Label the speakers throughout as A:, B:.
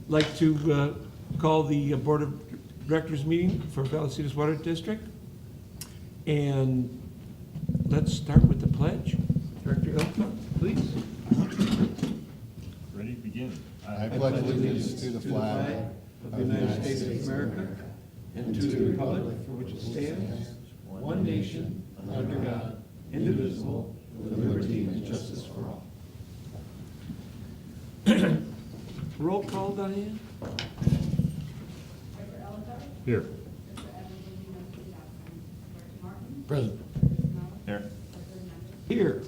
A: like to call the Board of Directors meeting for Vallecitos Water District. And let's start with the pledge. Director Ilka, please.
B: Ready, begin.
C: I pledge allegiance to the flag
A: of the United States of America and to the republic for which it stands, one nation, under God, indivisible, with liberty and justice for all. Roll call, Diane?
B: Here.
C: Present.
B: Here.
A: Here.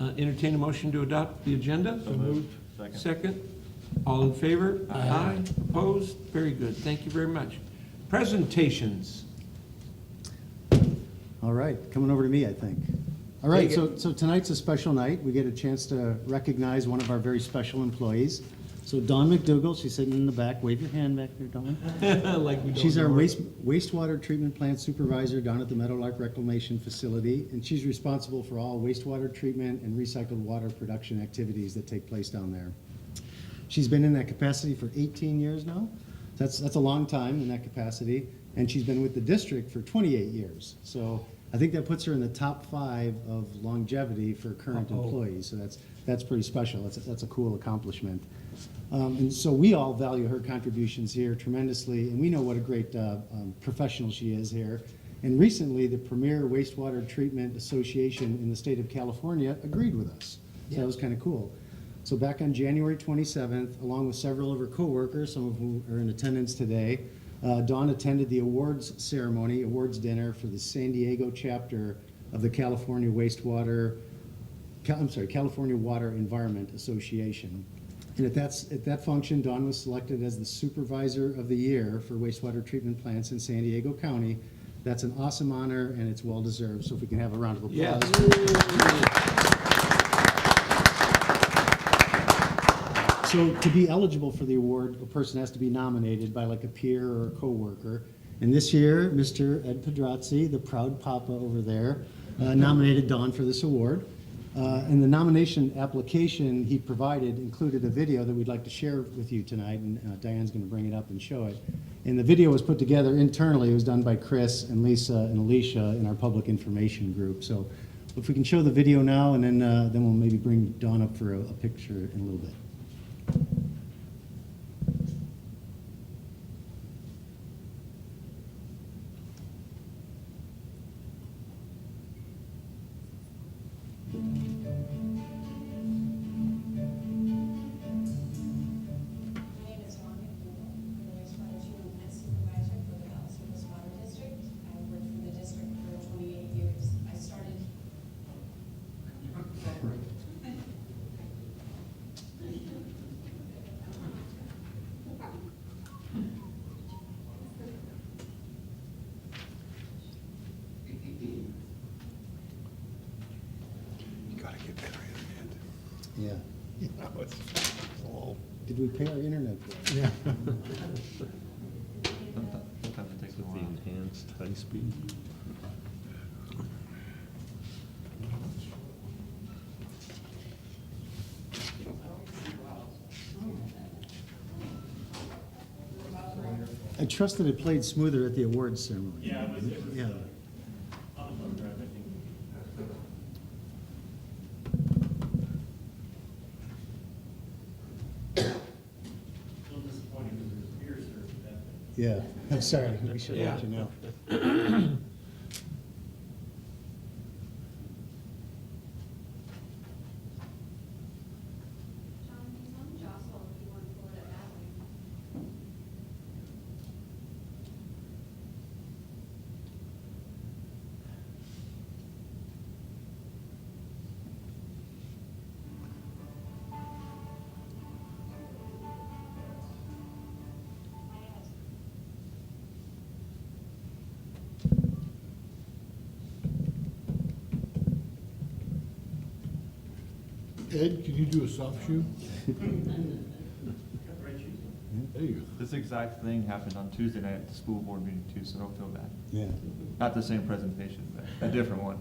A: Entertain a motion to adopt the agenda?
B: So moved.
A: Second. All in favor? Aye. Opposed? Very good. Thank you very much. Presentations.
D: All right, coming over to me, I think. All right,
A: Take it.
D: so tonight's a special night. We get a chance to recognize one of our very special employees. So Dawn McDougall, she's sitting in the back. Wave your hand back there, Dawn.
A: Like we don't
D: She's our
A: know her.
D: wastewater treatment plant supervisor down at the Meadowlark Reclamation Facility, and she's responsible for all wastewater treatment and recycled water production activities that take place down there. She's been in that capacity for 18 years now. That's a long time in that capacity, and she's been with the district for 28 years. So I think that puts her in the top 5 of longevity for current employees. So that's pretty special. That's a cool accomplishment. And so we all value her contributions here tremendously, and we know what a great professional she is here. And recently, the Premier Wastewater Treatment Association in the state of California agreed with us. So that was kind of cool. So back on January 27th, along with several of her coworkers, some of whom are in attendance today, Dawn attended the awards ceremony, awards dinner for the San Diego chapter of the California Water Environment Association. And at that function, Dawn was selected as the Supervisor of the Year for wastewater treatment plants in San Diego County. That's an awesome honor, and it's well-deserved. So if we can have a round of applause.
A: Yes.
D: So to be eligible for the award, a person has to be nominated by like a peer or a coworker. And this year, Mr. Ed Pedrazzi, the proud papa over there, nominated Dawn for this award. And the nomination application he provided included a video that we'd like to share with you tonight, and Diane's going to bring it up and show it. And the video was put together internally. It was done by Chris and Lisa and Alicia in our public information group. So if we can show the video now, and then we'll maybe bring Dawn up for a picture in a little bit. Yeah. Did we pay our internet bill? Yeah.
B: Sometimes it takes a while. Enhanced high speed.
D: I trust that it played smoother at the awards ceremony.
B: Yeah, it was
D: Yeah.
B: on the phone drive, I think. A little disappointing because there's beer served at that.
D: Yeah, I'm sorry, we should
A: Yeah.
D: let you know.
E: John, can you jostle if you want to pull it that way?
C: Ed, can you do a soft shoe? There you go.
B: This exact thing happened on Tuesday night at the school board meeting too, so don't feel bad.
D: Yeah.
B: Not the same presentation, but a different one.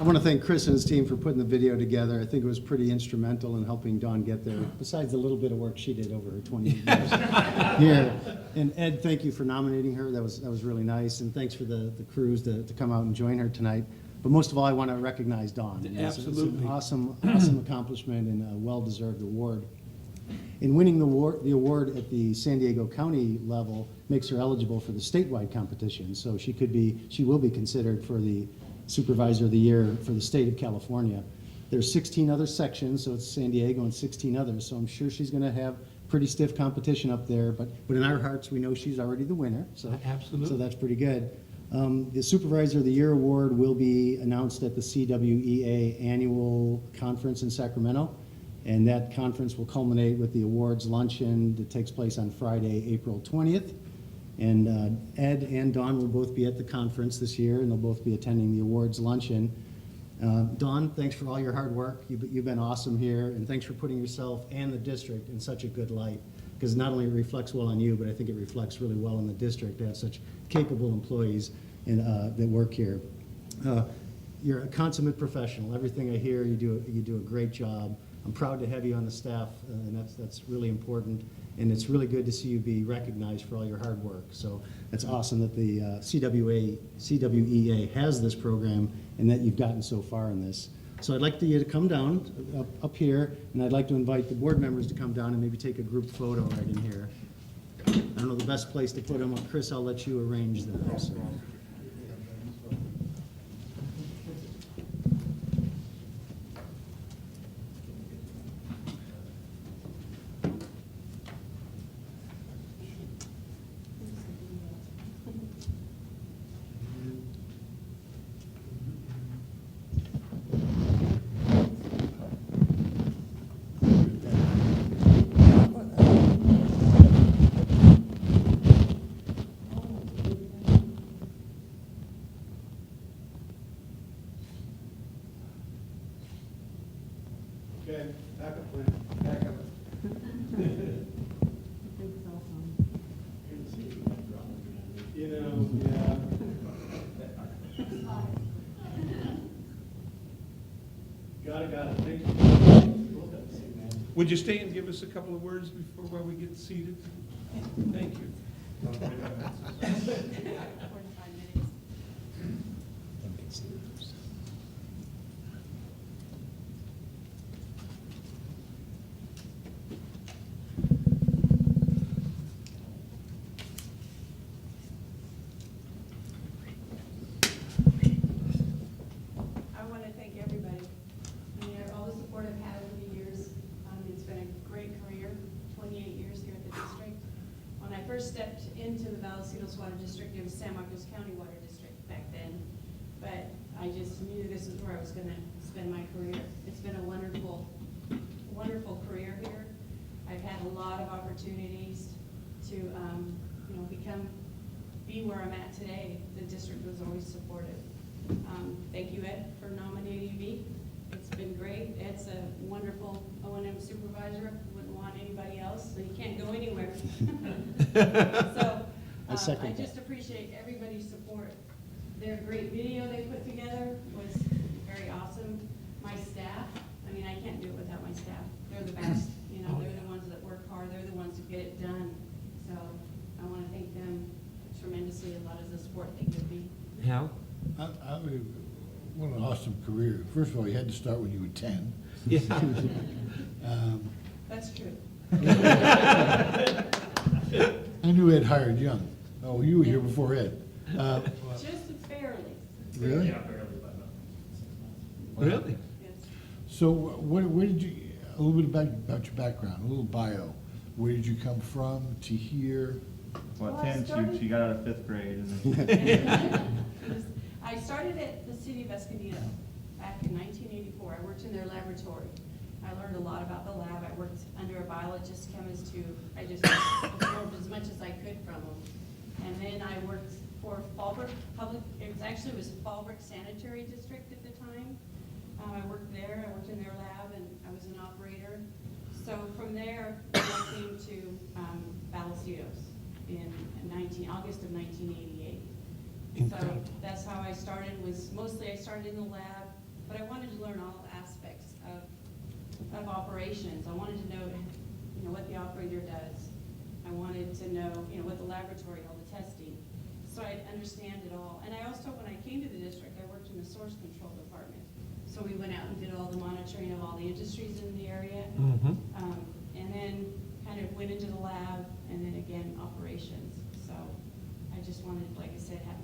D: want to thank Chris and his team for putting the video together. I think it was pretty instrumental in helping Dawn get there, besides the little bit of work she did over her 28 years here. And Ed, thank you for nominating her. That was really nice. And thanks for the crews to come out and join her tonight. But most of all, I want to recognize Dawn. It's
A: Absolutely.
D: an awesome accomplishment and a well-deserved award. In winning the award at the San Diego County level makes her eligible for the statewide competition. So she will be considered for the Supervisor of the Year for the state of California. There's 16 other sections, so it's San Diego and 16 others. So I'm sure she's going to have pretty stiff competition up there. But in our hearts, we know she's already the winner. So
A: Absolutely.
D: So that's pretty good. The Supervisor of the Year award will be announced at the CWEA annual conference in Sacramento. And that conference will culminate with the awards luncheon that takes place on Friday, April 20th. And Ed and Dawn will both be at the conference this year, and they'll both be attending the awards luncheon. Dawn, thanks for all your hard work. You've been awesome here, and thanks for putting yourself and the district in such a good light, because not only it reflects well on you, but I think it reflects really well in the district to have such capable employees that work here. You're a consummate professional. Everything I hear, you do a great job. I'm proud to have you on the staff, and that's really important. And it's really good to see you be recognized for all your hard work. So it's awesome that the CWEA has this program and that you've gotten so far in this. So I'd like you to come down up here, and I'd like to invite the board members to come down and maybe take a group photo right in here. I don't know the best place to put them. Chris, I'll let you arrange them. So.
B: Okay, backup plan, backup. You know, yeah. Got it, thank you.
A: Would you stay and give us a couple of words before while we get seated? Thank you.
E: 45 minutes. I want to thank everybody. I mean, all the support I've had over the years. It's been a great career, 28 years here at the district. When I first stepped into the Vallecitos Water District, it was San Marcos County Water District back then. But I just knew this is where I was going to spend my career. It's been a wonderful, wonderful career here. I've had a lot of opportunities to, be where I'm at today. The district was always supportive. Thank you, Ed, for nominating me. It's been great. Ed's a wonderful O&M supervisor. Wouldn't want anybody else, so you can't go anywhere. So
D: I second
E: I
D: that.
E: just appreciate everybody's support. Their great video they put together was very awesome. My staff, I mean, I can't do it without my staff. They're the best. They're the ones that work hard. They're the ones who get it done. So I want to thank them tremendously. A lot of the support they give me.
A: Hal?
C: What an awesome career. First of all, you had to start when you were 10.
A: Yeah.
E: That's true.
C: I knew Ed hired young. Oh, you were here before Ed.
E: Just barely.
C: Really?
B: Yeah, barely, but no. 6 months.
A: Really?
E: Yes.
C: So where did you, a little bit about your background, a little bio. Where did you come from to here?
B: Well,
E: Well, I
B: 10,
E: started-
B: she got out of 5th grade and then.
E: I started at the city of Escondido back in 1984. I worked in their laboratory. I learned a lot about the lab. I worked under a biologist, chemist who I just absorbed as much as I could from them. And then I worked for Fallbrook Public, it was Fallbrook Sanitary District at the time. I worked there, I worked in their lab, and I was an operator. So from there, I came to Vallecitos in August of 1988. So
A: Incredible.
E: that's how I started, was mostly I started in the lab, but I wanted to learn all aspects of operations. I wanted to know, what the operator does. I wanted to know, what the laboratory, all the testing, so I'd understand it all. And I also, when I came to the district, I worked in the source control department. So we went out and did all the monitoring of all the industries in the area, and then kind of went into the lab, and then again, operations. So I just wanted, like I said, have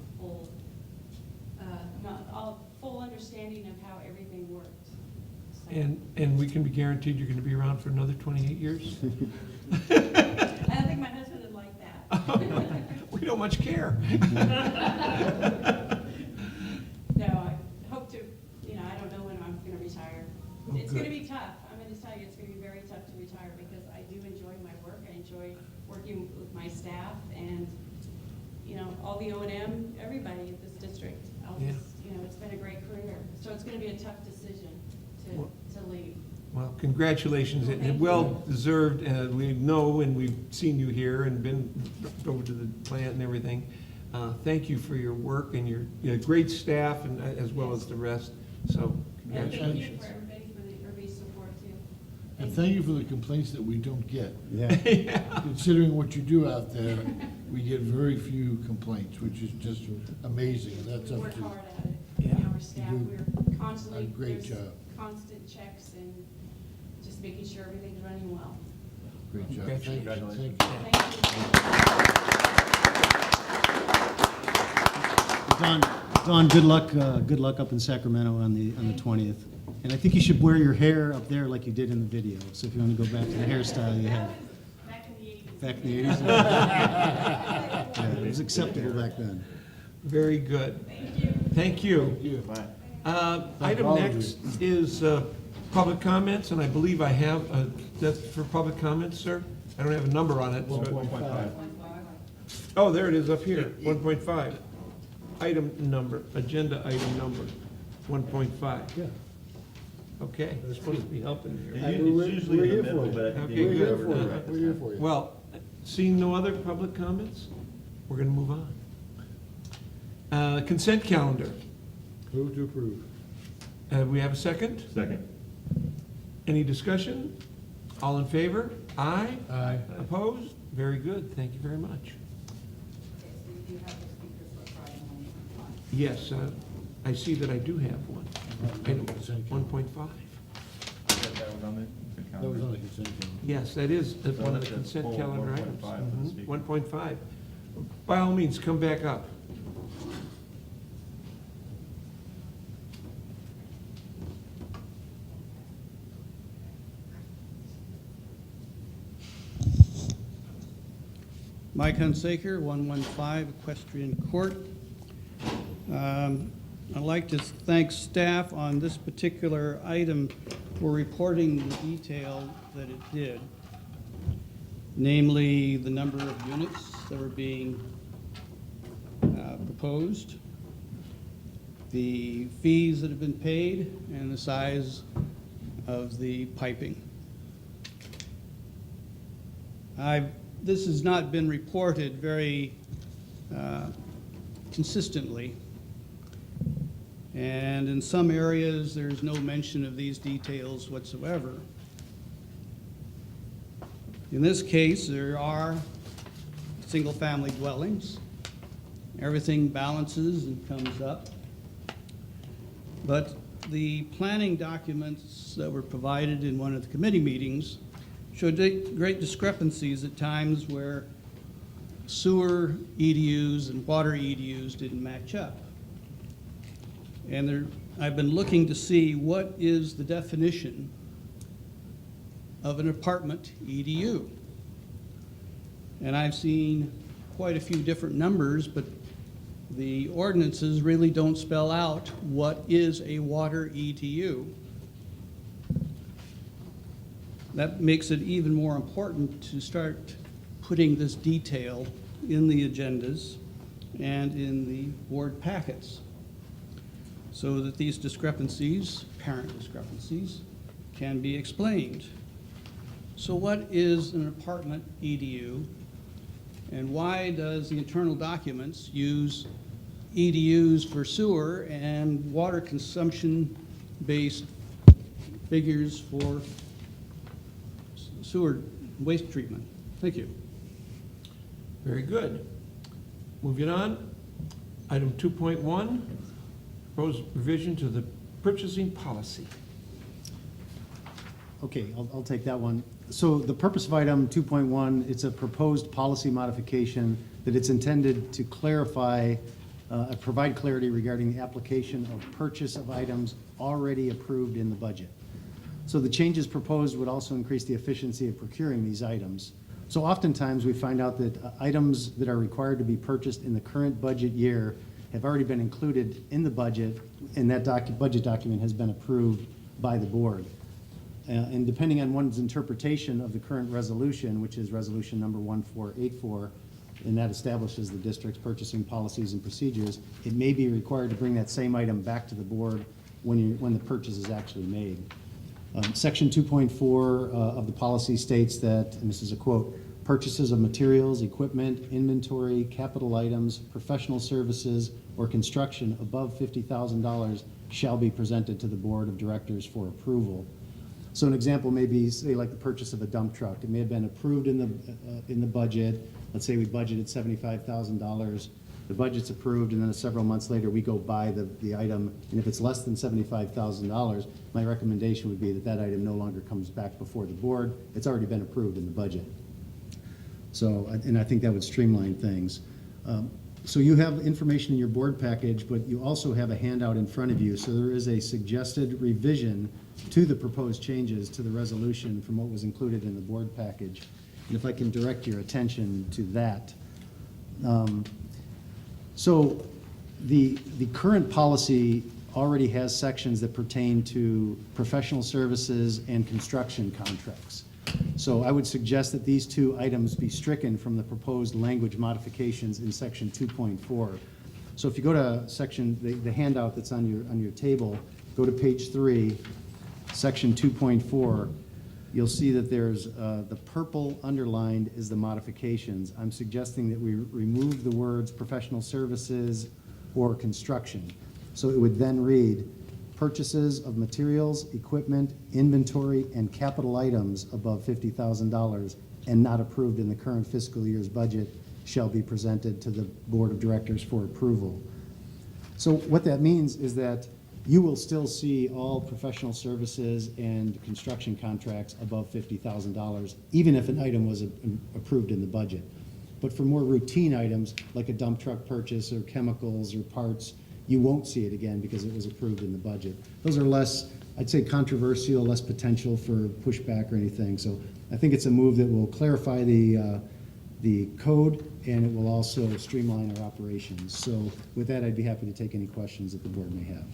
E: a full understanding of how everything worked. So,
A: And we can be guaranteed you're going to be around for another 28 years?
E: I don't think my husband would like that.
A: We don't much care.
E: No, I hope to, I don't know when I'm gonna retire.
A: Oh,
E: It's
A: good.
E: gonna be tough. I'm gonna tell you, it's gonna be very tough to retire because I do enjoy my work. I enjoy working with my staff and, all the O&M, everybody at this district.
A: Yeah.
E: It's been a great career. So it's gonna be a tough decision
A: Well-
E: to leave.
A: Well, congratulations,
E: Well,
A: and
E: thank you.
A: well deserved, and we know, and we've seen you here and been over to the plant and everything. Thank you for your work and your great staff, and as well as the rest, so
E: And thank you
A: congratulations.
E: for everybody's support too.
C: And thank you for the complaints that we don't get.
D: Yeah.
C: Considering what you do out there, we get very few complaints, which is just amazing. That's
E: We
C: up
E: work
C: to,
E: hard at it.
A: Yeah.
E: Our staff,
C: You do
E: we're constantly,
C: a great
E: there's
C: job.
E: constant checks and just making sure everything's running well.
C: great job. Thank you.
A: Congratulations.
C: Thank you.
E: Thank you.
D: Don, good luck up in Sacramento on the 20th. And I think you should wear your hair up there like you did in the video. So if you want to go back to the hairstyle you had
E: That was back in the 80s.
D: back in the 80s. Yeah, it was acceptable back then.
A: Very good.
E: Thank you.
A: Thank you.
C: Thank you.
A: Item
C: all of
A: next is public comments, and I believe I have, that's for public comments, sir? I don't have a number on it. so-
C: 1.5.
A: Oh, there it is up here, 1.5. Item number, agenda item number, 1.5.
C: Yeah.
A: Okay, they're supposed to be helping here.
C: We're-
B: It's usually
C: we're
B: in
C: here
B: the
C: for
B: middle,
C: you.
B: but I think
A: Okay,
B: you
C: We're
A: good.
C: here
B: covered
C: for
B: it
C: you.
B: right.
C: We're here for you.
A: Well, seeing no other public comments, we're gonna move on. Consent calendar.
C: Move to approve.
A: We have a second?
B: Second.
A: Any discussion? All in favor? Aye?
C: Aye.
A: Opposed? Very good, thank you very much.
E: Okay, so you do have the speakers for Friday morning.
A: Yes, I see that I do have one. Item
C: Consent calendar.
A: 1.5.
B: That was on the
C: That was on the consent calendar.
A: Yes, that is
B: So
A: one of the
B: that's
A: consent
B: full
A: calendar
B: 1.5
A: items.
B: for the speaker.
A: 1.5. By all means, come back up.
F: Mike Hunsaker, 115 Equestrian Court. I'd like to thank staff on this particular item for reporting the detail that it did, namely the number of units that were being proposed, the fees that have been paid, and the size of the piping. This has not been reported very consistently. And in some areas, there's no mention of these details whatsoever. In this case, there are single-family dwellings. Everything balances and comes up. But the planning documents that were provided in one of the committee meetings showed great discrepancies at times where sewer EDUs and water EDUs didn't match up. And I've been looking to see what is the definition of an apartment EDU. And I've seen quite a few different numbers, but the ordinances really don't spell out what is a water EDU. That makes it even more important to start putting this detail in the agendas and in the board packets so that these discrepancies, apparent discrepancies, can be explained. So what is an apartment EDU, and why does the internal documents use EDUs for sewer and water consumption based figures for sewer waste treatment. Thank you.
A: Very good. Moving on, item 2.1, proposed revision to the purchasing policy.
D: Okay, I'll take that one. So the purpose of item 2.1, it's a proposed policy modification that it's intended to clarify, provide clarity regarding the application of purchase of items already approved in the budget. So the changes proposed would also increase the efficiency of procuring these items. So oftentimes, we find out that items that are required to be purchased in the current budget year have already been included in the budget, and that budget document has been approved by the board. And depending on one's interpretation of the current resolution, which is resolution number 1484, and that establishes the district's purchasing policies and procedures, it may be required to bring that same item back to the board when the purchase is actually made. Section 2.4 of the policy states that, and this is a quote, "Purchases of materials, equipment, inventory, capital items, professional services, or construction above $50,000 shall be presented to the board of directors for approval." So an example may be, say, like the purchase of a dump truck. It may have been approved in the budget. Let's say we budgeted $75,000. The budget's approved, and then several months later, we go buy the item. And if it's less than $75,000, my recommendation would be that that item no longer comes back before the board. It's already been approved in the budget. So, and I think that would streamline things. So you have information in your board package, but you also have a handout in front of you. So there is a suggested revision to the proposed changes to the resolution from what was included in the board package. And if I can direct your attention to that. So the current policy already has sections that pertain to professional services and construction contracts. So I would suggest that these two items be stricken from the proposed language modifications in section 2.4. So if you go to section, the handout that's on your table, go to page 3, section 2.4, you'll see that there's the purple underlined is the modifications. I'm suggesting that we remove the words professional services or construction. So it would then read, purchases of materials, equipment, inventory, and capital items above $50,000 and not approved in the current fiscal year's budget shall be presented to the board of directors for approval. So what that means is that you will still see all professional services and construction contracts above $50,000, even if an item was approved in the budget. But for more routine items, like a dump truck purchase or chemicals or parts, you won't see it again because it was approved in the budget. Those are less, I'd say, controversial, less potential for pushback or anything. So I think it's a move that will clarify the code, and it will also streamline our operations. So with that, I'd be happy to take any questions that the board may have.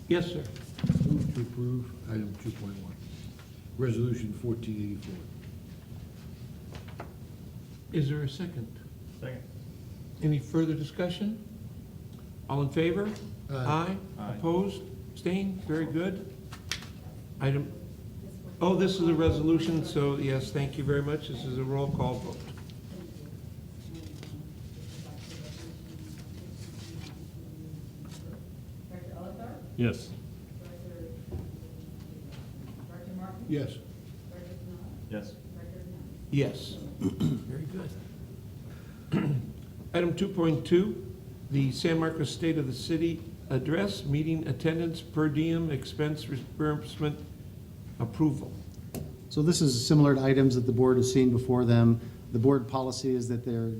A: Yes, sir.
C: Move to approve item 2.1, resolution 1484.
A: Is there a second?
B: Second.
A: Any further discussion? All in favor?
C: Aye.
B: Aye.
A: Opposed? Abstained? Very good. Item, oh, this is a resolution, so yes, thank you very much. This is a roll call vote.
G: Director Oliver?
B: Yes.
G: Director Martin?
C: Yes.
G: Director Canal?
B: Yes.
G: Director Hernandez?
A: Yes. Very good. Item 2.2, the San Marcos State of the City Address, meeting attendance, per diem, expense reimbursement, approval.
D: So this is similar to items that the board has seen before them. The board policy is that their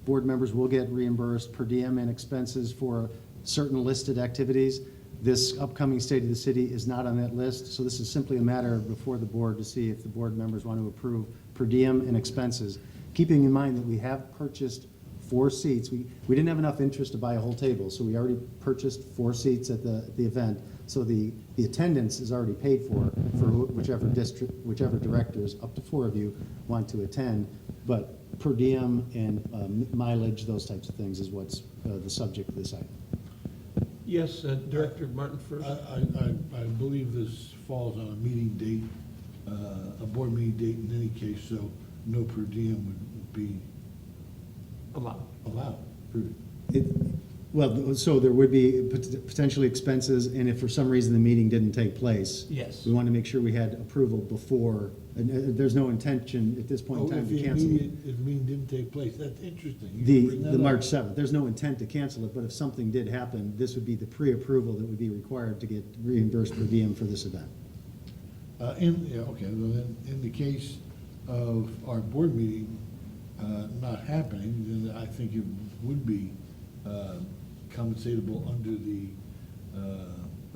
D: board members will get reimbursed per diem and expenses for certain listed activities. This upcoming State of the City is not on that list, so this is simply a matter before the board to see if the board members want to approve per diem and expenses. Keeping in mind that we have purchased 4 seats. We didn't have enough interest to buy a whole table, so we already purchased 4 seats at the event. So the attendance is already paid for whichever directors, up to 4 of you, want to attend. But per diem and mileage, those types of things is what's the subject of this item.
A: Yes, Director Martin first.
C: I believe this falls on a meeting date, a board meeting date in any case, so no per diem would be
A: Allowed.
C: allowed.
D: Well, so there would be potentially expenses, and if for some reason the meeting didn't take place.
A: Yes.
D: We want to make sure we had approval before, and there's no intention at this point in
C: Oh,
D: time
C: if
D: to
C: the
D: cancel.
C: meeting didn't take place, that's interesting. You
D: The,
C: bring that
D: the
C: up.
D: March 7th, there's no intent to cancel it, but if something did happen, this would be the pre-approval that would be required to get reimbursed per diem for this event.
C: Yeah, okay, well then, in the case of our board meeting not happening, then I think it would be compensatable under the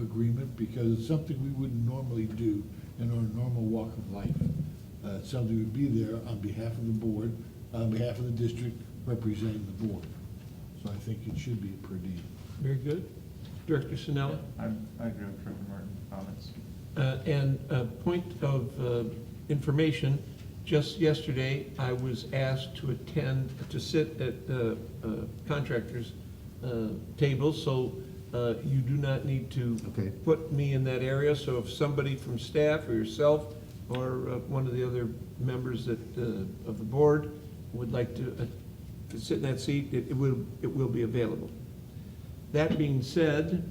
C: agreement, because it's something we wouldn't normally do in our normal walk of life. Somebody would be there on behalf of the board, on behalf of the district, representing the board. So I think it should be a per diem.
A: Very good. Director Sinella?
B: I agree with Director Martin's comments.
A: And a point of information, just yesterday, I was asked to sit at the contractors' table, so you do not need to
D: Okay.
A: put me in that area. So if somebody from staff or yourself or one of the other members of the board would like to sit in that seat, it will be available. That being said,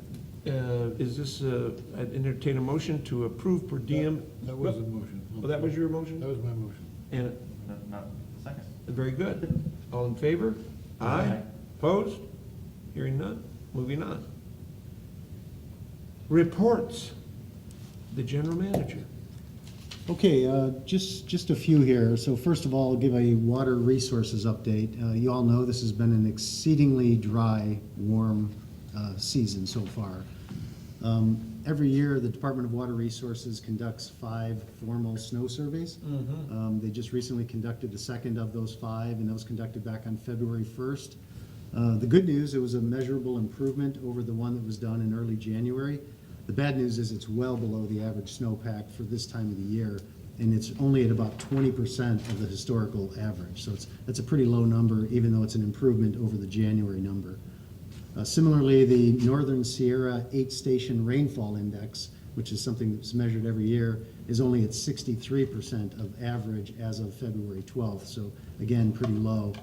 A: is this, I'd entertain a motion to approve per diem?
C: That was the motion.
A: Oh, that was your motion?
C: That was my motion.
A: And,
B: Not second.
A: very good. All in favor?
B: Aye.
A: Opposed? Hearing none. Moving on. Reports. The general manager.
D: Okay, just a few here. So first of all, I'll give a water resources update. You all know this has been an exceedingly dry, warm season so far. Every year, the Department of Water Resources conducts 5 formal snow surveys. They just recently conducted the second of those 5, and that was conducted back on February 1st. The good news, it was a measurable improvement over the one that was done in early January. The bad news is it's well below the average snowpack for this time of the year, and it's only at about 20% of the historical average. So that's a pretty low number, even though it's an improvement over the January number. Similarly, the Northern Sierra 8-station rainfall index, which is something that's measured every year, is only at 63% of average as of February 12th. So again, pretty low.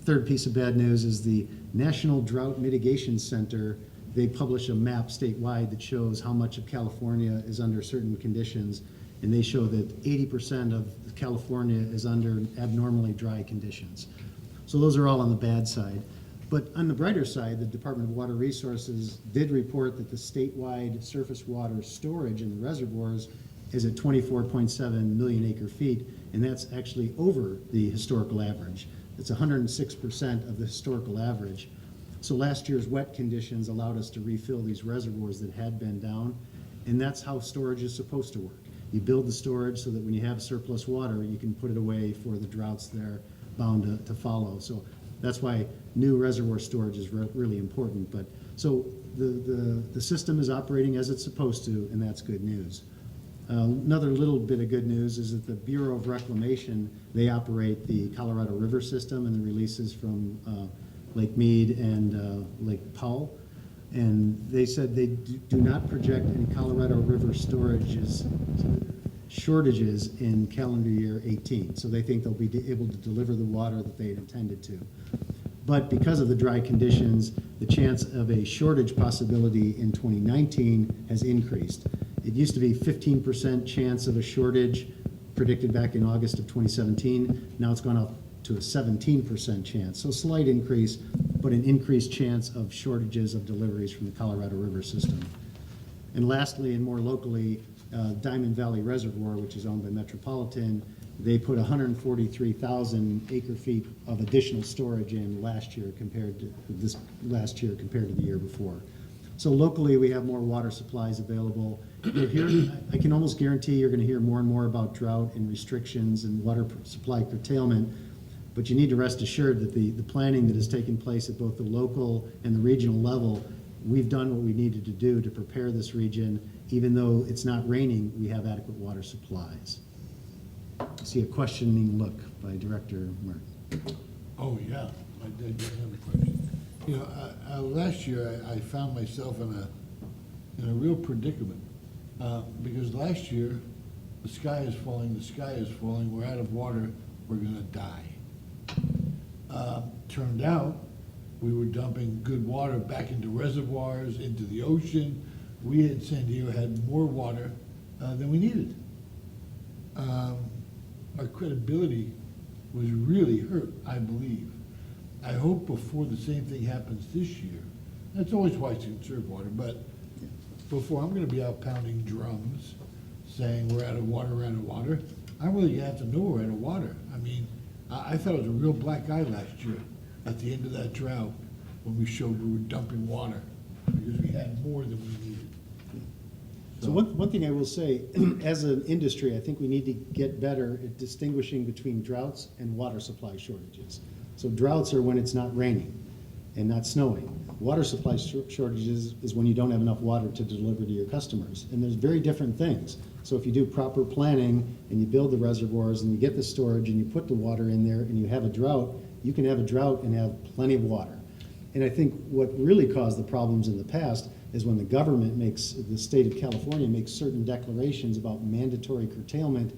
D: Third piece of bad news is the National Drought Mitigation Center. They publish a map statewide that shows how much of California is under certain conditions, and they show that 80% of California is under abnormally dry conditions. So those are all on the bad side. But on the brighter side, the Department of Water Resources did report that the statewide surface water storage in the reservoirs is at 24.7 million acre feet, and that's actually over the historical average. It's 106% of the historical average. So last year's wet conditions allowed us to refill these reservoirs that had been down, and that's how storage is supposed to work. You build the storage so that when you have surplus water, you can put it away for the droughts that are bound to follow. So that's why new reservoir storage is really important. But so the system is operating as it's supposed to, and that's good news. Another little bit of good news is that the Bureau of Reclamation, they operate the Colorado River system and the releases from Lake Mead and Lake Powell. And they said they do not project any Colorado River shortages in calendar year 18. So they think they'll be able to deliver the water that they had intended to. But because of the dry conditions, the chance of a shortage possibility in 2019 has increased. It used to be 15% chance of a shortage predicted back in August of 2017. Now it's gone up to a 17% chance. So slight increase, but an increased chance of shortages of deliveries from the Colorado River system. And lastly, and more locally, Diamond Valley Reservoir, which is owned by Metropolitan, they put 143,000 acre feet of additional storage in last year compared to the year before. So locally, we have more water supplies available. You'll hear, I can almost guarantee you're going to hear more and more about drought and restrictions and water supply curtailment. But you need to rest assured that the planning that has taken place at both the local and the regional level, we've done what we needed to do to prepare this region. Even though it's not raining, we have adequate water supplies. I see a questioning look by Director Martin.
C: Oh, yeah, I did have a question. You know, last year I found myself in a real predicament because last year the sky is falling, we're out of water, we're gonna die. Turned out We were dumping good water back into reservoirs, into the ocean. We in San Diego had more water than we needed. Our credibility was really hurt, I believe. I hope before the same thing happens this year, that's always wise to conserve water, but before I'm gonna be out pounding drums saying we're out of water, I really have to know we're out of water. I mean, I thought it was a real black eye last year at the end of that drought when we showed we were dumping water because we had more than we needed.
D: So one thing I will say, as an industry, I think we need to get better at distinguishing between droughts and water supply shortages. So droughts are when it's not raining and not snowing. Water supply shortages is when you don't have enough water to deliver to your customers. And there's very different things. So if you do proper planning and you build the reservoirs and you get the storage and you put the water in there and you have a drought, you can have a drought and have plenty of water. And I think what really caused the problems in the past is when the government the state of California makes certain declarations about mandatory curtailment,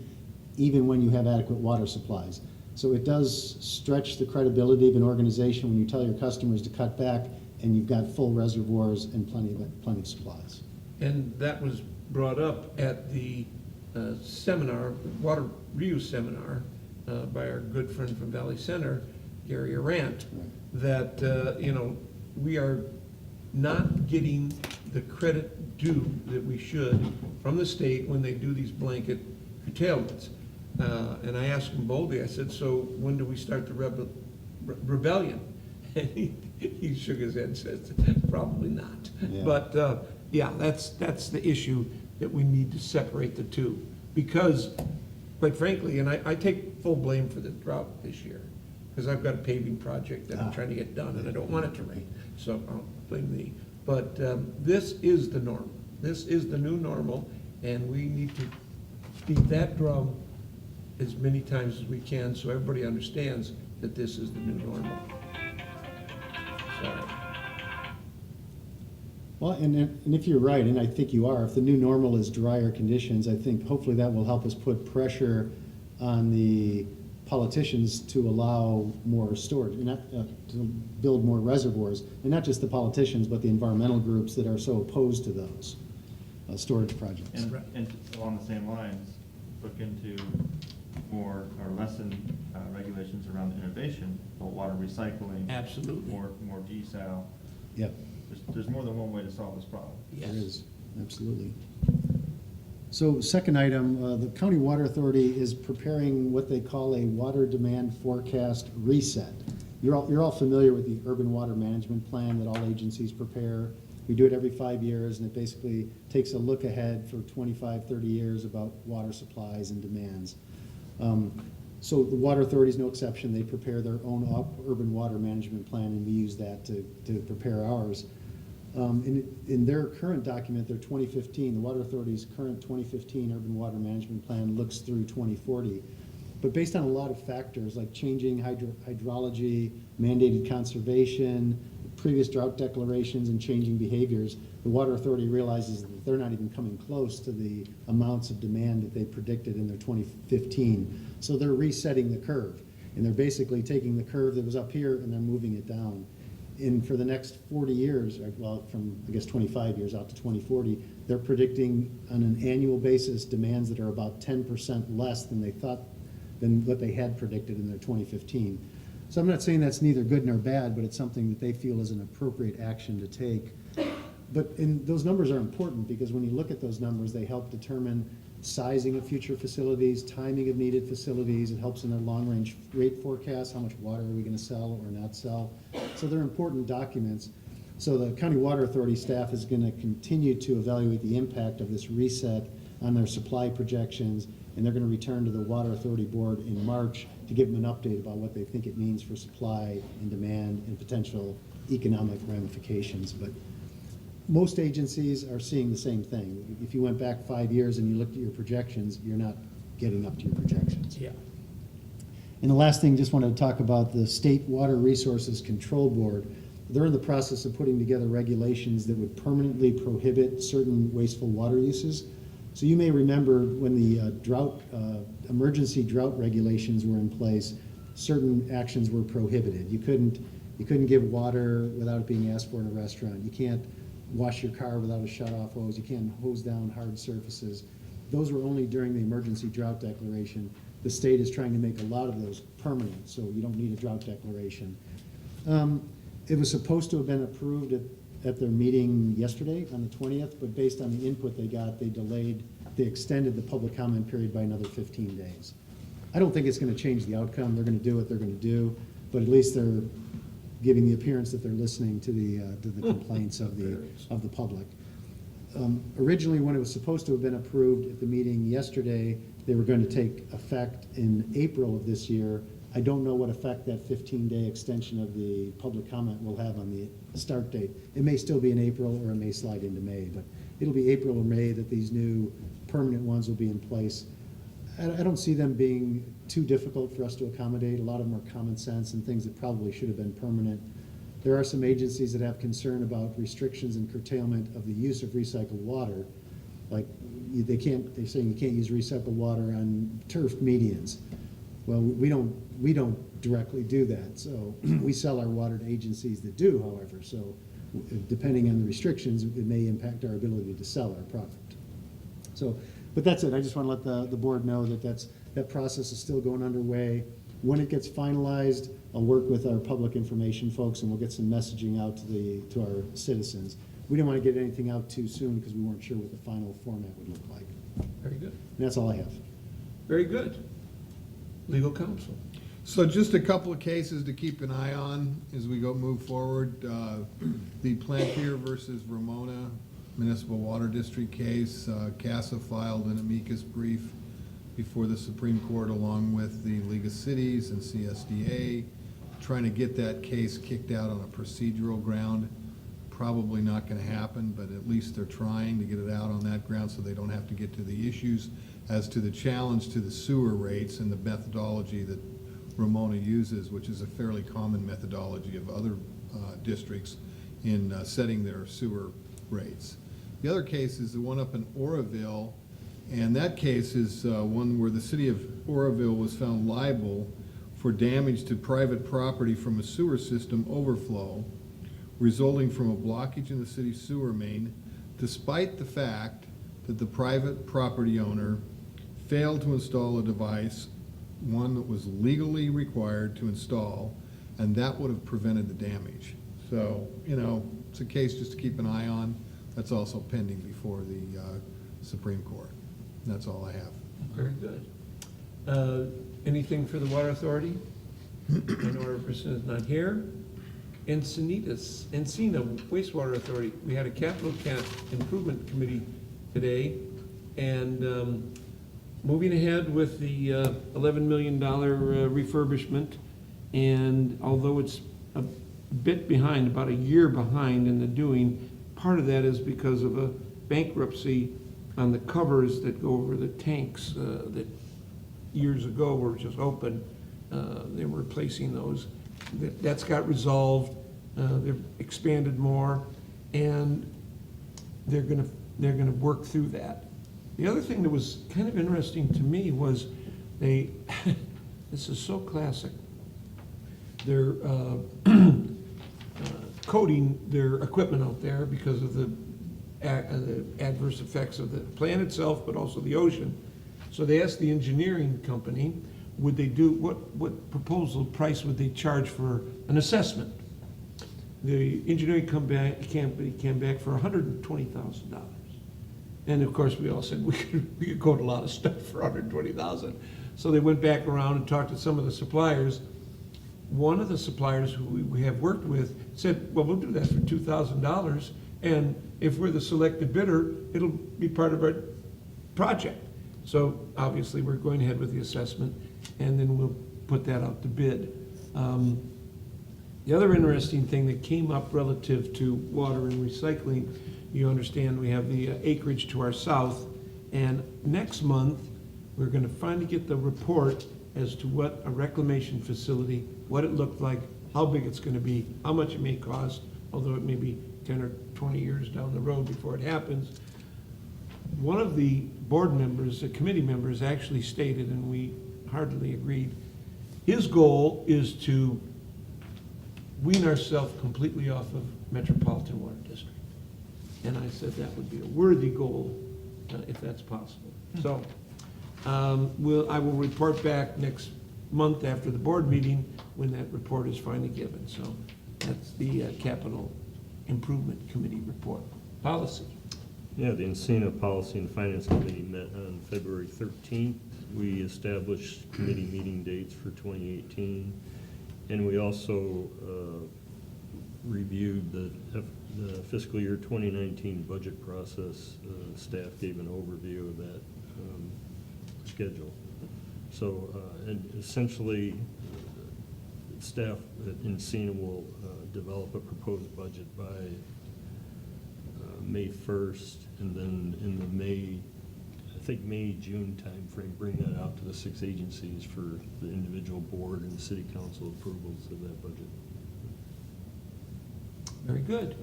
D: even when you have adequate water supplies. So it does stretch the credibility of an organization when you tell your customers to cut back and you've got full reservoirs and plenty of supplies.
A: And that was brought up at the seminar, water reuse seminar, by our good friend from Valley Center, Gary Arant, that, we are not getting the credit due that we should from the state when they do these blanket curtailments. And I asked him boldly, I said, so when do we start the rebellion? And he shook his head and said, probably not.
D: Yeah.
A: But, yeah, that's the issue, that we need to separate the two. Because, quite frankly, and I take full blame for the drought this year, because I've got a paving project that I'm trying to get done, and I don't want it to rain, so I'll blame me. But this is the norm. This is the new normal, and we need to beat that drum as many times as we can so everybody understands that this is the new normal. Sorry.
D: Well, and if you're right, and I think you are, if the new normal is drier conditions, I think hopefully that will help us put pressure on the politicians to allow more storage, and to build more reservoirs, and not just the politicians, but the environmental groups that are so opposed to those storage projects.
B: And along the same lines, look into more or lessen regulations around innovation, about water recycling.
A: Absolutely.
B: More desal.
D: Yep,
B: There's more than one way to solve this problem.
A: Yes.
D: there is, absolutely. So second item, the County Water Authority is preparing what they call a water demand forecast reset. You're all familiar with the urban water management plan that all agencies prepare. We do it every 5 years, and it basically takes a look ahead for 25, 30 years about water supplies and demands. So the Water Authority is no exception. They prepare their own urban water management plan, and we use that to prepare ours. In their current document, their 2015, the Water Authority's current 2015 urban water management plan looks through 2040. But based on a lot of factors like changing hydrology, mandated conservation, previous drought declarations, and changing behaviors, the Water Authority realizes that they're not even coming close to the amounts of demand that they predicted in their 2015. So they're resetting the curve, and they're basically taking the curve that was up here and they're moving it down. And for the next 40 years, well, from I guess 25 years out to 2040, they're predicting on an annual basis demands that are about 10% less than what they had predicted in their 2015. So I'm not saying that's neither good nor bad, but it's something that they feel is an appropriate action to take. Those numbers are important because when you look at those numbers, they help determine sizing of future facilities, timing of needed facilities. It helps in their long-range rate forecast, how much water are we going to sell or not sell. So they're important documents. So the County Water Authority staff is going to continue to evaluate the impact of this reset on their supply projections, and they're going to return to the Water Authority Board in March to give them an update about what they think it means for supply and demand and potential economic ramifications. But most agencies are seeing the same thing. If you went back 5 years and you looked at your projections, you're not getting up to your projections.
A: Yeah.
D: And the last thing, just wanted to talk about the State Water Resources Control Board. They're in the process of putting together regulations that would permanently prohibit certain wasteful water uses. So you may remember when the emergency drought regulations were in place, certain actions were prohibited. You couldn't give water without it being asked for in a restaurant. You can't wash your car without a shut-off hose. You can't hose down hard surfaces. Those were only during the emergency drought declaration. The state is trying to make a lot of those permanent, so you don't need a drought declaration. It was supposed to have been approved at their meeting yesterday on the 20th, but based on the input they got, they extended the public comment period by another 15 days. I don't think it's gonna change the outcome. They're gonna do what they're gonna do, but at least they're giving the appearance that they're listening to the complaints of the public. Originally, when it was supposed to have been approved at the meeting yesterday, they were going to take effect in April of this year. I don't know what effect that 15-day extension of the public comment will have on the start date. It may still be in April, or it may slide into May, but it'll be April or May that these new permanent ones will be in place. I don't see them being too difficult for us to accommodate. A lot of them are common sense and things that probably should have been permanent. There are some agencies that have concern about restrictions and curtailment of the use of recycled water. Like, they're saying you can't use recycled water on turf medians. Well, we don't directly do that, so we sell our water to agencies that do, however, so depending on the restrictions, it may impact our ability to sell our product. So, but that's it. I just want to let the board know that that process is still going underway. When it gets finalized, I'll work with our public information folks and we'll get some messaging out to our citizens. We didn't want to get anything out too soon because we weren't sure what the final format would look like.
A: Very good.
D: And that's all I have.
A: Very good. Legal counsel.
H: So just a couple of cases to keep an eye on as we move forward. The Plantier versus Ramona Municipal Water District case, CASA filed an amicus brief before the Supreme Court along with the League of Cities and CSDA, trying to get that case kicked out on a procedural ground. Probably not going to happen, but at least they're trying to get it out on that ground so they don't have to get to the issues as to the challenge to the sewer rates and the methodology that Ramona uses, which is a fairly common methodology of other districts in setting their sewer rates. The other case is the one up in Oroville, and that case is one where the city of Oroville was found liable for damage to private property from a sewer system overflow resulting from a blockage in the city's sewer main, despite the fact that the private property owner failed to install a device, one that was legally required to install, and that would have prevented the damage. So, you know, it's a case just to keep an eye on. That's also pending before the Supreme Court. That's all I have.
A: Very good. Anything for the Water Authority? I know our person is not here. Encina Wastewater Authority, we had a capital improvement committee today, and moving ahead with the $11 million refurbishment, and although it's a bit behind, about a year behind in the doing, part of that is because of a bankruptcy on the covers that go over the tanks that years ago were just open. They were replacing those. That's got resolved. They've expanded more, and they're gonna work through that. The other thing that was kind of interesting to me was this is so classic. They're coating their equipment out there because of the adverse effects of the plant itself, but also the ocean. So they asked the engineering company, would they do, what proposal price would they charge for an assessment? The engineering company came back for $120,000. And of course, we all said we could quote a lot of stuff for $120,000. So they went back around and talked to some of the suppliers. One of the suppliers who we have worked with said, well, we'll do that for $2,000, and if we're the selected bidder, it'll be part of our project. So obviously, we're going ahead with the assessment, and then we'll put that out to bid. The other interesting thing that came up relative to water and recycling, you understand we have the acreage to our south, and next month, we're gonna finally get the report as to what a reclamation facility, what it looked like, how big it's gonna be, how much it may cost, although it may be 10 or 20 years down the road before it happens. One of the board members, the committee members, actually stated, and we heartily agreed, his goal is to wean ourselves completely off of Metropolitan Water District. And I said that would be a worthy goal, if that's possible. So, I will report back next month after the board meeting when that report is finally given. So that's the Capital Improvement Committee report. Policy.
I: Yeah, the Encina Policy and Finance Committee met on February 13th. We established committee meeting dates for 2018. And we also reviewed the fiscal year 2019 budget process. Staff gave an overview of that schedule. So, and essentially, staff at Encina will develop a proposed budget by May 1st, and then in the May, June timeframe, bring that out to the 6 agencies for the individual board and city council approvals of that budget.
A: Very good.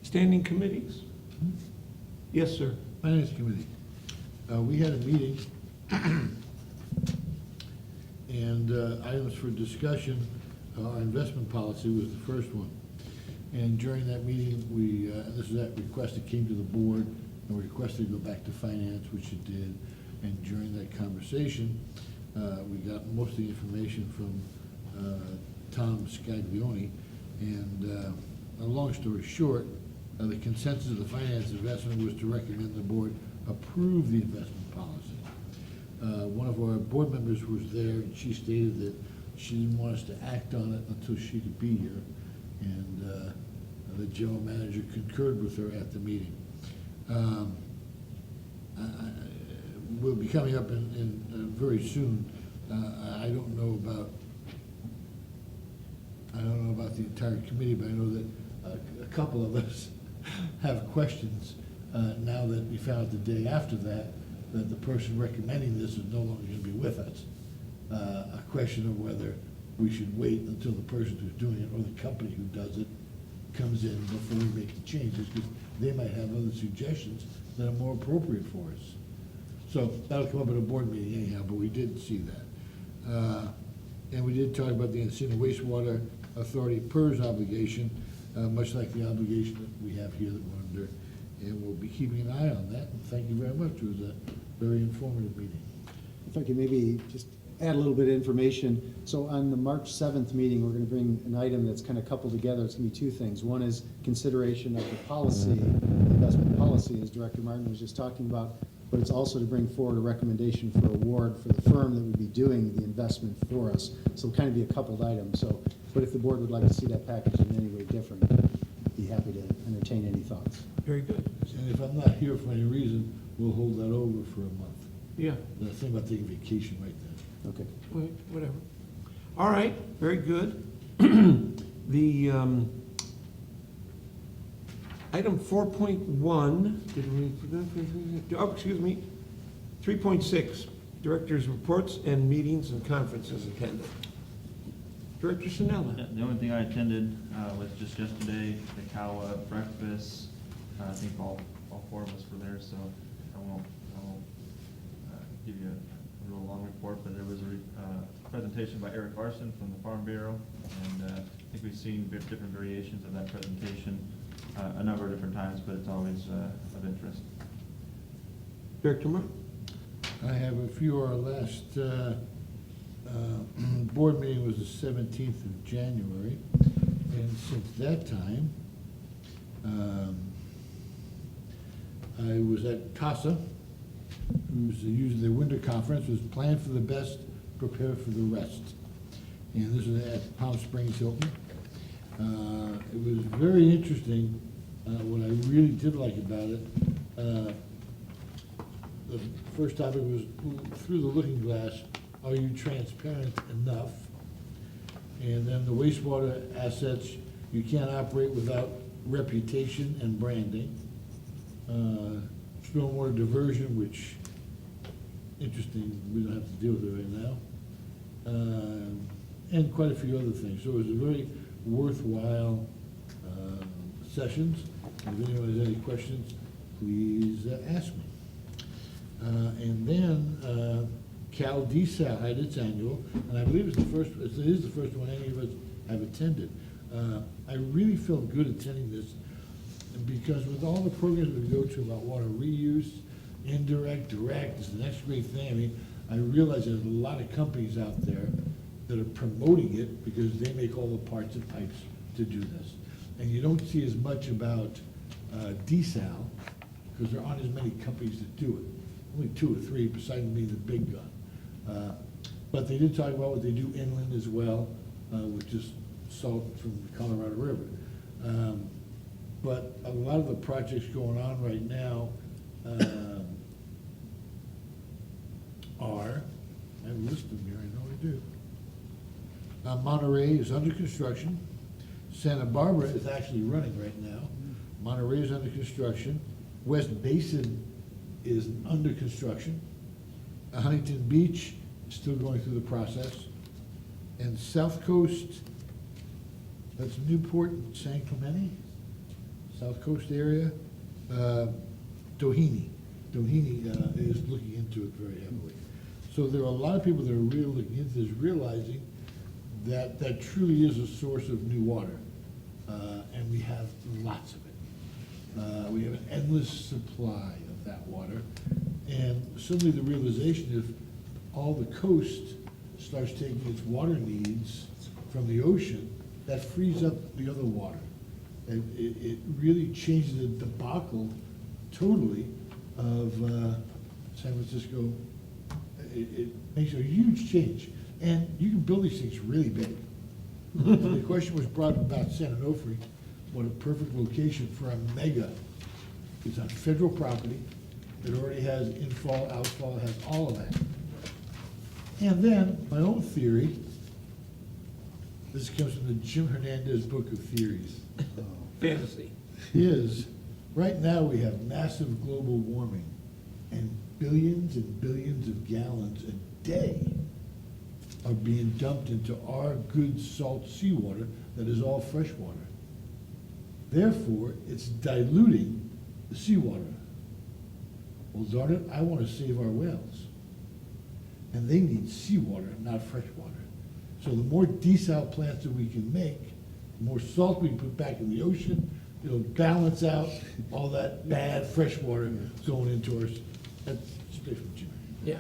A: Standing committees? Yes, sir.
C: Finance Committee, we had a meeting, and items for discussion, our investment policy was the first one. And during that meeting, this is that request that came to the board, and we requested to go back to finance, which it did. And during that conversation, we got most of the information from Tom Scaglione. And a long story short, the consensus of the finance investment was to recommend the board approve the investment policy. One of our board members was there, and she stated that she didn't want us to act on it until she could be here. And the general manager concurred with her at the meeting. We'll be coming up in very soon. I don't know about the entire committee, but I know that a couple of us have questions now that we found out the day after that the person recommending this is no longer going to be with us. A question of whether we should wait until the person who's doing it or the company who does it comes in before we make the changes, because they might have other suggestions that are more appropriate for us. So that'll come up at a board meeting anyhow, but we did see that. And we did talk about the Encina Wastewater Authority PERS obligation, much like the obligation that we have here that we're under. And we'll be keeping an eye on that. And thank you very much. It was a very informative meeting.
D: If I could maybe just add a little bit of information. So on the March 7th meeting, we're going to bring an item that's kind of coupled together. It's going to be two things. One is consideration of the policy, investment policy, as Director Martin was just talking about, but it's also to bring forward a recommendation for award for the firm that would be doing the investment for us. So it'll kind of be a coupled item. So, but if the board would like to see that package in any way different, I'd be happy to entertain any thoughts.
A: Very good.
C: And if I'm not here for any reason, we'll hold that over for a month.
A: Yeah,
C: The thing about taking vacation right then.
D: Okay.
A: wait, whatever. All right, very good. The item 4.1, did we, oh, excuse me, 3.6, directors' reports and meetings and conferences attended. Director Sinella.
B: Yeah, the only thing I attended was just yesterday, the COWA breakfast. I think all 4 of us were there, so I won't give you a real long report, but there was a presentation by Eric Larson from the Farm Bureau, and I think we've seen different variations of that presentation a number of different times, but it's always of interest.
A: Director Martin.
C: I have a few. Our last board meeting was the 17th of January, and since that time, I was at CASA, who's using their winter conference, was Plan for the Best, Prepare for the Rest. And this was at Palm Springs Hilton. It was very interesting. What I really did like about it, the first topic was, through the looking glass, are you transparent enough? And then the wastewater assets, you can't operate without reputation and branding. Stormwater diversion, which, interesting, we don't have to deal with it right now. And quite a few other things. So it was a very worthwhile sessions. If anyone has any questions, please ask me. And then Cal DSAL had its annual, and I believe it is the first one any of us have attended. I really felt good attending this, because with all the programs we go to about water reuse, indirect, direct, is the next great thing. I mean, I realize there's a lot of companies out there that are promoting it because they make all the parts and pipes to do this. And you don't see as much about desal, because there aren't as many companies that do it. Only 2 or 3, besides being the big gun. But they did talk about what they do inland as well, which is salt from the Colorado River. But a lot of the projects going on right now are, I have a list of them here, I know I do. Monterey is under construction. Santa Barbara is actually running right now. Monterey is under construction. West Basin is under construction. Huntington Beach is still going through the process. And South Coast, that's Newport and San Clemente, South Coast area. Doheny is looking into it very heavily. So there are a lot of people that are really looking into this, realizing that that truly is a source of new water. And we have lots of it. We have an endless supply of that water. And suddenly the realization, if all the coast starts taking its water needs from the ocean, that frees up the other water. And it really changes the debacle totally of San Francisco. It makes a huge change. And you can build these things really big. And the question was brought up about San Onofre, what a perfect location for a mega. It's on federal property. It already has infall, outfall, it has all of that. And then, my own theory, this comes from the Jim Hernandez book of theories,
A: Fantasy.
C: is right now we have massive global warming and billions of gallons a day are being dumped into our good salt seawater that is all fresh water. Therefore, it's diluting the seawater. Well, darn it, I want to save our whales. And they need seawater, not fresh water. So the more desal plants that we can make, the more salt we can put back in the ocean, it'll balance out all that bad fresh water going into our, that's straight from Jim.
A: Yeah.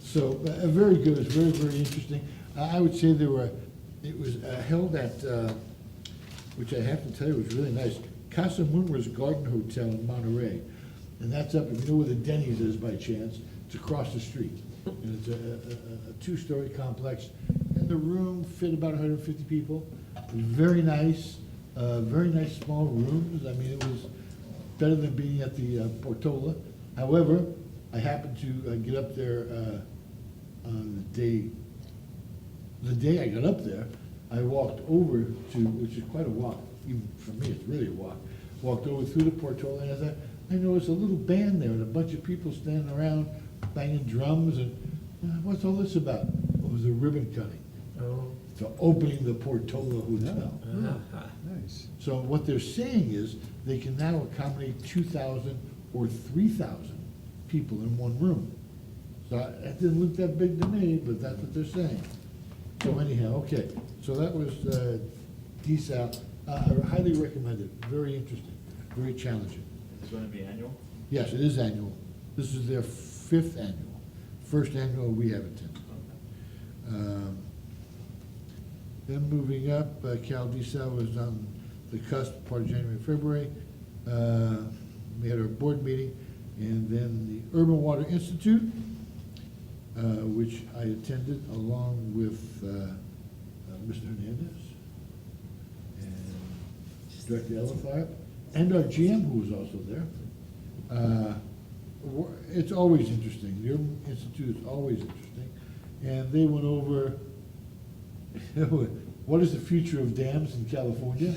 C: So, very good, it's very, very interesting. I would say it was held at, which I have to tell you was really nice, Casa Munra's Garden Hotel in Monterey. And that's up, if you know where the Denny's is by chance, it's across the street. And it's a 2-story complex. And the room fit about 150 people. Very nice small rooms. I mean, it was better than being at the Portola. However, I happened to get up there on the day I got up there, I walked over to, which is quite a walk, even for me, it's really a walk, walked over through the Portola, and I noticed a little band there and a bunch of people standing around banging drums, and what's all this about? It was a ribbon cutting.
A: Oh.
C: So opening the Portola Hotel.
A: Uh-huh.
D: Nice.
C: So what they're saying is they can now accommodate 2,000 or 3,000 people in one room. So that didn't look that big to me, but that's what they're saying. So anyhow, okay, so that was desal. I highly recommend it, very interesting, very challenging.
B: It's going to be annual?
C: Yes, it is annual. This is their 5th annual. First annual we have attended. Then moving up, Cal DSAL was on the cusp part of January and February. We had our board meeting, and then the Urban Water Institute, which I attended along with Mr. Hernandez and Director Elefire, and our GM, who was also there. It's always interesting. The Urban Institute is always interesting. And they went over what is the future of dams in California?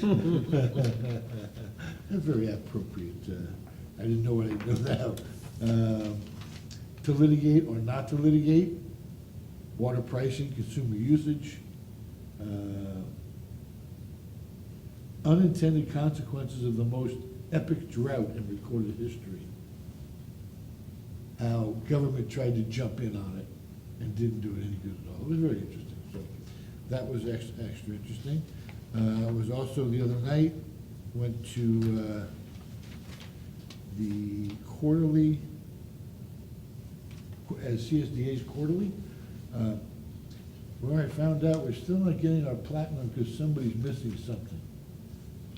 C: That's very appropriate. I didn't know what I know now. To litigate or not to litigate, water pricing, consumer usage, unintended consequences of the most epic drought in recorded history. How government tried to jump in on it and didn't do it any good at all. It was very interesting, so that was extra interesting. It was also the other night, went to the quarterly, as CSDA's quarterly, where I found out we're still not getting our platinum because somebody's missing something.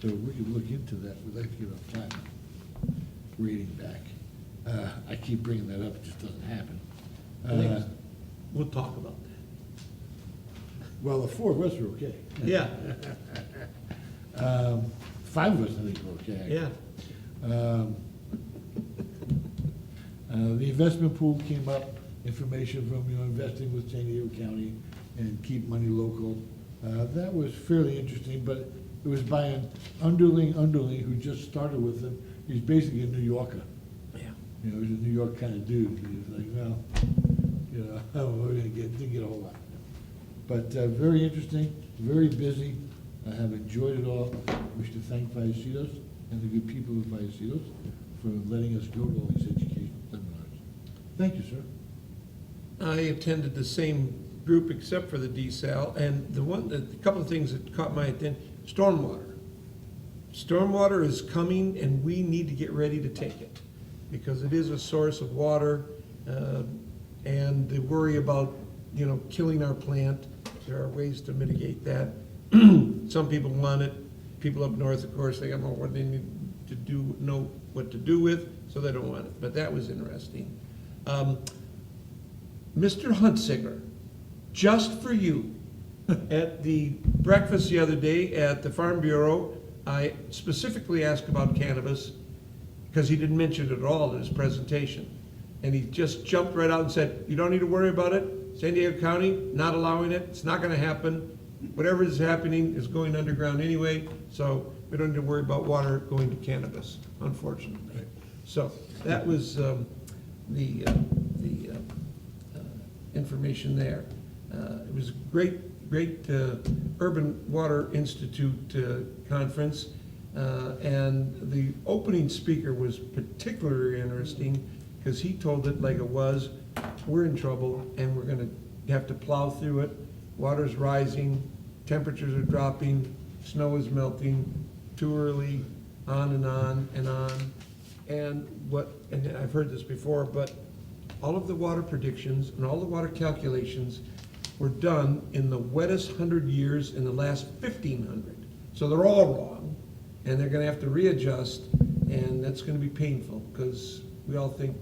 C: So we could look into that. We'd like to get our platinum rating back. I keep bringing that up, it just doesn't happen.
A: We'll talk about that.
C: Well, the four of us are okay.
A: Yeah,
C: Five of us, I think, are okay. actually.
A: yeah.
C: The investment pool came up, information from, investing with San Diego County and keep money local. That was fairly interesting, but it was by an underling who just started with them. He's basically a New Yorker.
A: Yeah.
C: He's a New York kind of dude. He's like, well, we're gonna didn't get a whole lot. But very interesting, very busy. I have enjoyed it all. Wish to thank Vallecitos and the good people of Vallecitos for letting us go to all these educational seminars. Thank you, sir.
A: I attended the same group except for the desal, and a couple of things that caught my attention, stormwater. Stormwater is coming, and we need to get ready to take it, because it is a source of water, and the worry about, killing our plant. There are ways to mitigate that. Some people want it. People up north, of course, they don't know what they need to do, know what to do with, so they don't want it. But that was interesting. Mr. Huntsinger, just for you, at the breakfast the other day at the Farm Bureau, I specifically asked about cannabis, because he didn't mention it at all in his presentation. And he just jumped right out and said, you don't need to worry about it. San Diego County, not allowing it. It's not gonna happen. Whatever is happening is going underground anyway, so we don't need to worry about water going to cannabis, unfortunately. So that was the information there. It was a great Urban Water Institute conference, and the opening speaker was particularly interesting because he told it like it was. We're in trouble, and we're going to have to plow through it. Water's rising, temperatures are dropping, snow is melting, too early, on and on and on. And I've heard this before, but all of the water predictions and all the water calculations were done in the wettest 100 years in the last 1,500. So they're all wrong, and they're gonna have to readjust, and that's gonna be painful, because we all think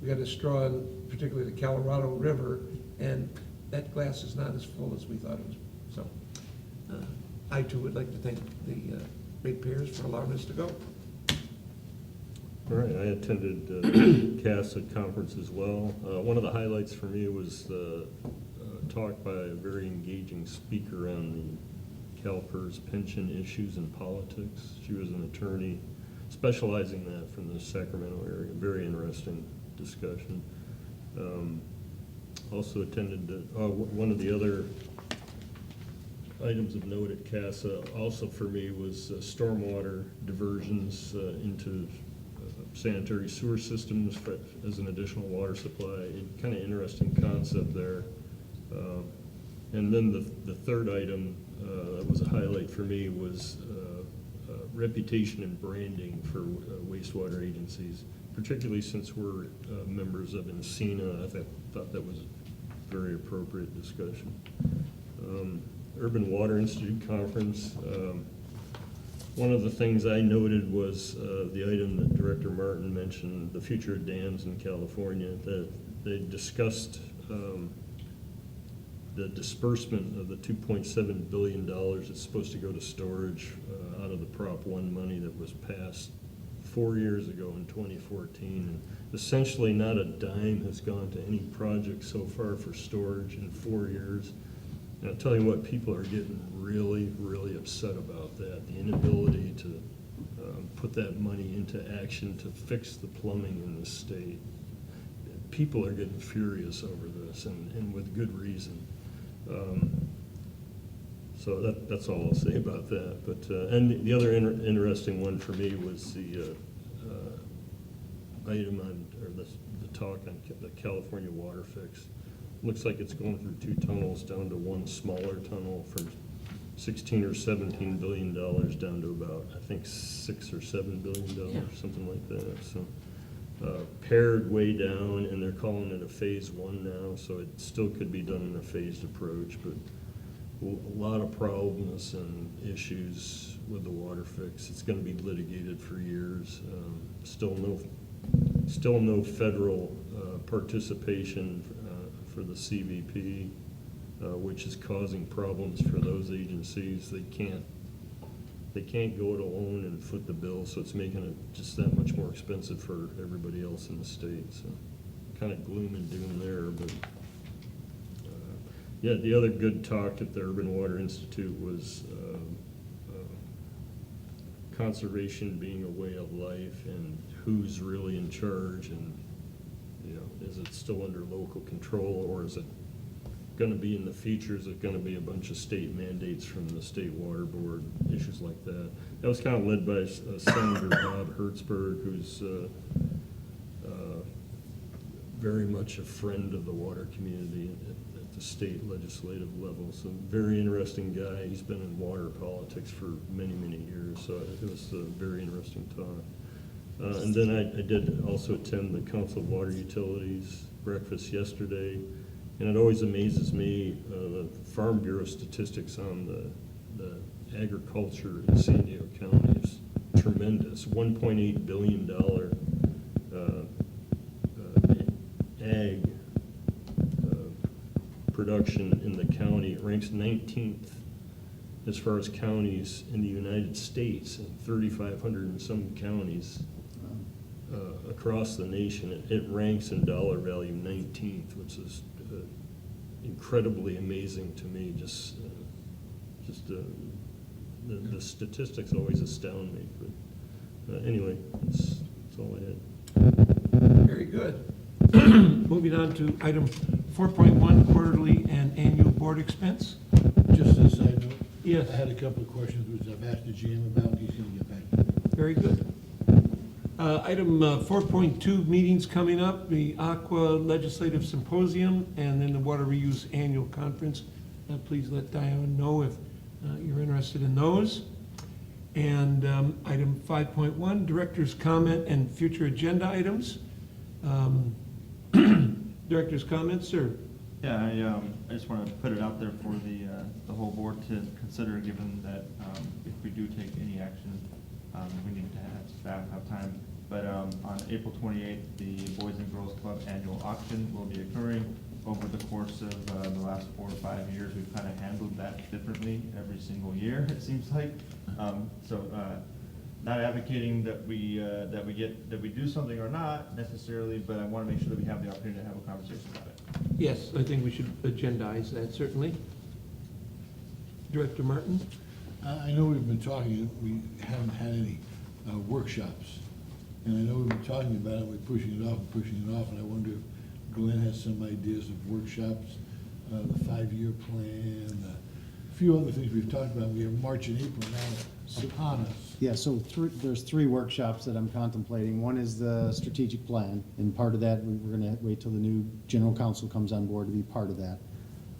A: we got a straw in particularly the Colorado River, and that glass is not as full as we thought it was. So I too would like to thank the ratepayers for allowing us to go.
I: All right, I attended CASA conference as well. One of the highlights for me was the talk by a very engaging speaker on the CalPERS pension issues and politics. She was an attorney specializing in that from the Sacramento area. Very interesting discussion. Also attended one of the other items of note at CASA also for me was stormwater diversions into sanitary sewer systems as an additional water supply. Kind of interesting concept there. And then the third item that was a highlight for me was reputation and branding for wastewater agencies, particularly since we're members of Encina. I thought that was a very appropriate discussion. Urban Water Institute Conference. One of the things I noted was the item that Director Martin mentioned, the future of dams in California, that they discussed the disbursement of the $2.7 billion that's supposed to go to storage out of the Prop 1 money that was passed 4 years ago in 2014. And essentially not a dime has gone to any project so far for storage in 4 years. And I'll tell you what, people are getting really, really upset about that, the inability to put that money into action to fix the plumbing in the state. People are getting furious over this, and with good reason. So that's all I'll say about that. But and the other interesting one for me was the item on, or the talk on the California water fix. looks like it's going through 2 tunnels down to one smaller tunnel for 16 or 17 billion dollars down to about, I think, 6 or 7 billion dollars,
A: Yeah.
I: something like that, so. Pared way down, and they're calling it a phase 1 now, so it still could be done in a phased approach, but a lot of problems and issues with the water fix. It's gonna be litigated for years. Still no federal participation for the CVP, which is causing problems for those agencies. They can't go it alone and foot the bill, so it's making it just that much more expensive for everybody else in the state, so kind of gloom and doom there, but yeah, the other good talk at the Urban Water Institute was conservation being a way of life and who's really in charge, and, you know, is it still under local control, or is it gonna be in the future, is it gonna be a bunch of state mandates from the State Water Board, issues like that. That was kind of led by Senator Bob Hertzberg, who's very much a friend of the water community at the state legislative level. So very interesting guy. He's been in water politics for many, many years, so it was a very interesting talk. And then I did also attend the Council of Water Utilities breakfast yesterday, and it always amazes me, the Farm Bureau statistics on the agriculture in San Diego County is tremendous. $1.8 billion ag production in the county. It ranks 19th as far as counties in the United States, and 3,500 and some counties across the nation. It ranks in dollar value 19th, which is incredibly amazing to me. The statistics always astound me. But anyway, that's all I had.
A: Very good. Moving on to item 4.1, quarterly and annual board expense.
C: Just as a side note.
A: Yes.
C: I had a couple of questions which I've asked the GM about, and he's gonna get back to me.
A: Very good. Item 4.2, meetings coming up, the Aqua Legislative Symposium, and then the Water Reuse Annual Conference. Please let Diane know if you're interested in those. And item 5.1, Director's Comment and Future Agenda Items. Director's comments, sir?
B: Yeah, I just want to put it out there for the whole board to consider, given that if we do take any action, we need to have staff have time. But on April 28th, the Boys and Girls Club annual auction will be occurring. Over the course of the last 4 or 5 years, we've kind of handled that differently every single year, it seems like. Not advocating that we do something or not necessarily, but I want to make sure that we have the opportunity to have a conversation about it.
A: Yes, I think we should agendize that, certainly. Director Martin?
C: I know we've been talking, we haven't had any workshops. And I know we've been talking about it, we're pushing it off, and I wonder if Glenn has some ideas of workshops, the 5-year plan, a few other things we've talked about. We have March and April now upon us.
D: Yeah, so there's 3 workshops that I'm contemplating. One is the strategic plan, and part of that, we're gonna wait till the new general counsel comes on board to be part of that.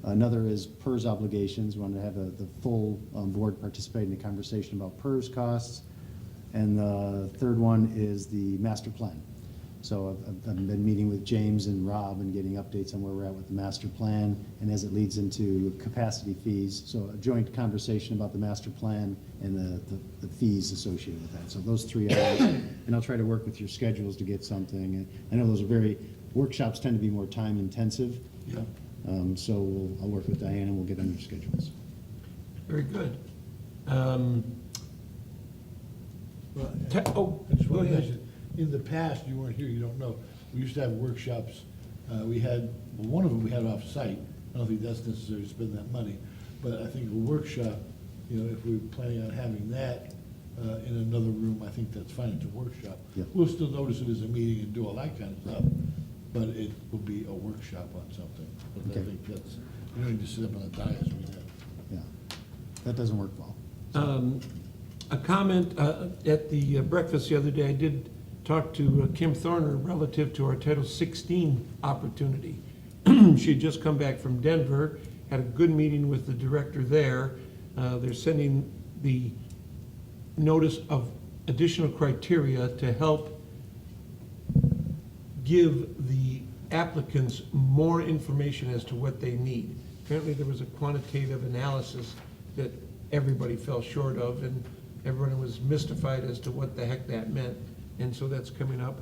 D: Another is PERS obligations. We want to have the full board participate in the conversation about PERS costs. And the third one is the master plan. So I've been meeting with James and Rob and getting updates on where we're at with the master plan, and as it leads into capacity fees. So a joint conversation about the master plan and the fees associated with that. So those 3 items, and I'll try to work with your schedules to get something. And I know those are workshops tend to be more time intensive.
C: Yeah.
D: So I'll work with Diane and we'll get on your schedules.
A: Very good.
C: Well,
A: Oh,
C: I just
A: go
C: want to
A: ahead.
C: mention, in the past, you weren't here, you don't know, we used to have workshops. We had, well, one of them we had off-site. I don't think that's necessary to spend that money. But I think a workshop, if we're planning on having that in another room, I think that's fine. It's a workshop.
D: Yeah.
C: We'll still notice it as a meeting and do all that kind of stuff, but it will be a workshop on something. But I
D: Okay.
C: think that's, you don't need to sit up on a dais with that.
D: Yeah, that doesn't work well.
A: A comment at the breakfast the other day, I did talk to Kim Thorner relative to our Title 16 opportunity. She had just come back from Denver, had a good meeting with the director there. They're sending the notice of additional criteria to help give the applicants more information as to what they need. Apparently, there was a quantitative analysis that everybody fell short of, and everyone was mystified as to what the heck that meant, and so that's coming up.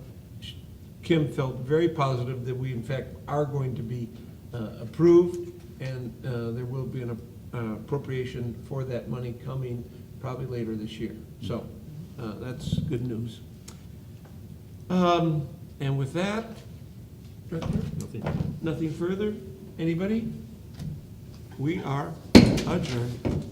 A: Kim felt very positive that we, in fact, are going to be approved, and there will be an appropriation for that money coming probably later this year. So that's good news. And with that, Director,
I: Nothing.
A: nothing further? Anybody? We are adjourned.